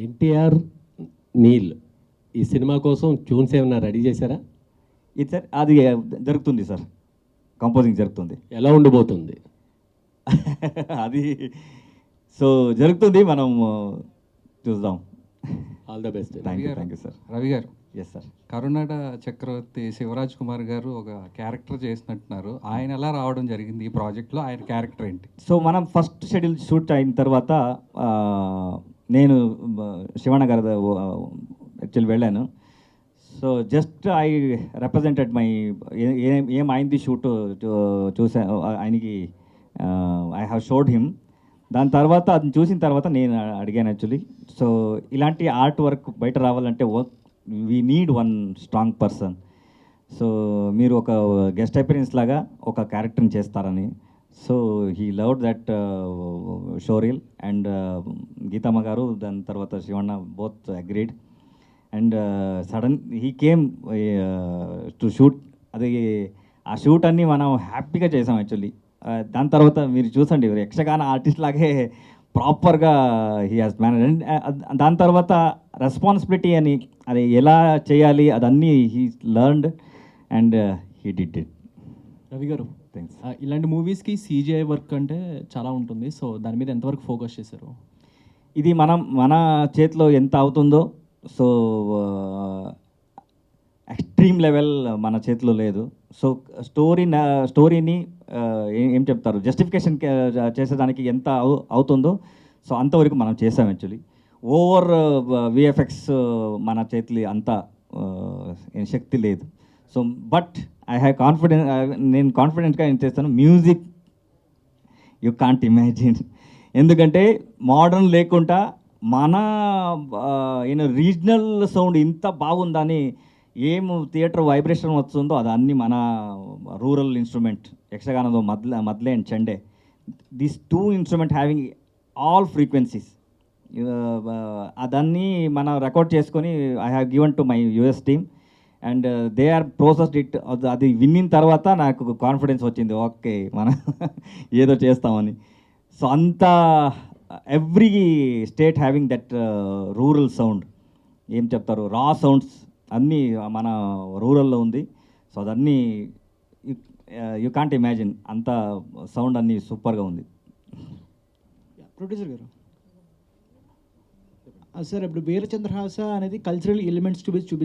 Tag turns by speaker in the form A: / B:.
A: ఎన్టీఆర్, నీల్ ఈ సినిమా కోసం ట్యూన్స్ ఏమైనా రెడీ చేశారా?
B: ఇది సార్ అది జరుగుతుంది సార్, కంపోజింగ్ జరుగుతుంది.
A: ఎలా ఉండబోతుంది?
B: అది సో జరుగుతుంది, మనం చూద్దాం.
A: All the best.
B: Thank you sir.
C: Ravi గారు,
B: ఎస్ సార్.
C: కరునాడ చక్రవర్తి శివరాజ్ కుమార్ గారు ఒక క్యారెక్టర్ చేసినట్టున్నారు. ఆయన ఎలా రావడం జరిగింది ఈ ప్రాజెక్ట్లో? ఆయన క్యారెక్టర్ ఏంటి?
B: సో మనం ఫస్ట్ షెడ్యూల్ షూట్ అయిన తర్వాత నేను శివಣ್ణ గారి యాక్చువల్ వెళ్ళాను. So just I represented my ఏం అయింది షూట్ చూసా ఆయనకి, ఐ హ్యావ్ షోడ్ హిమ్. దాని తర్వాత అది చూసిన తర్వాత నేను అడిగాను యాక్చువల్లీ. సో ఇలాంటి ఆర్ట్ వర్క్ బయట రావాలంటే we need one strong person. So మీరు ఒక గెస్ట్ అపిరెన్స్ లాగా ఒక క్యారెక్టర్ని చేస్తారని. So he loved that showreel and Geethamma గారు, దాని తర్వాత Shivanna both agreed. And sudden he came to shoot. అది ఆ షూట్ అన్నీ మనం హ్యాపీగా చేసాం యాక్చువల్లీ. దాని తర్వాత మీరు చూసండి, యక్షగాన ఆర్టిస్ట్ లాగే ప్రాపర్గా హీ హాజ్ మేనేజ్. అండ్ దాని తర్వాత రెస్పాన్సిబిలిటీ అని అది ఎలా చేయాలి అదన్నీ he learned and he did it.
D: Ravi గారు,
B: థ్యాంక్స్.
D: ఇలాంటి మూవీస్కి CGI వర్క్ అంటే చాలా ఉంటుంది. సో దాని మీద ఎంతవరకు ఫోకస్ చేశారు?
B: ఇది మన చేతిలో ఎంత అవుతుందో, సో ఎక్స్ట్రీమ్ లెవెల్ మన చేతిలో లేదు. సో స్టోరీని ఏం చెప్తారు, జస్టిఫికేషన్ చేసేదానికి ఎంత అవుతుందో సో అంతవరకు మనం చేసాం యాక్చువల్లీ. ఓవర్ VFX మన చేతిలో అంత శక్తి లేదు. So but I have confidence, నేను కాన్ఫిడెంట్గా ఏం చేస్తాను. మ్యూజిక్ యూ కాంట్ ఇమాజిన్, ఎందుకంటే మోడర్న్ లేకుండా మన రీజనల్ సౌండ్ ఇంత బాగుందని, ఏం థియేటర్ వైబ్రేషన్ వస్తుందో అది అన్నీ మన రూరల్ ఇన్స్ట్రుమెంట్ యక్షగానంలో మద్లే అండ్ చండే. These two instrument having all frequencies, అదన్నీ మనం రికార్డ్ చేసుకొని I have given to my US team and they are processed it. అది విన్నిన తర్వాత నాకు కాన్ఫిడెన్స్ వచ్చింది, ఓకే మనం ఏదో చేస్తామని. సో అంత every state having that rural sound, ఏం చెప్తారు, రా సౌండ్స్ అన్నీ మన రూరల్లో ఉంది. సో అదన్నీ యూ కాంట్ ఇమాజిన్, అంత సౌండ్ అన్నీ సూపర్గా ఉంది.
E: ప్రొడ్యూసర్ గారు, సార్ ఇప్పుడు వీరచంద్రహాస అనేది కల్చరల్ ఎలిమెంట్స్ చూపించి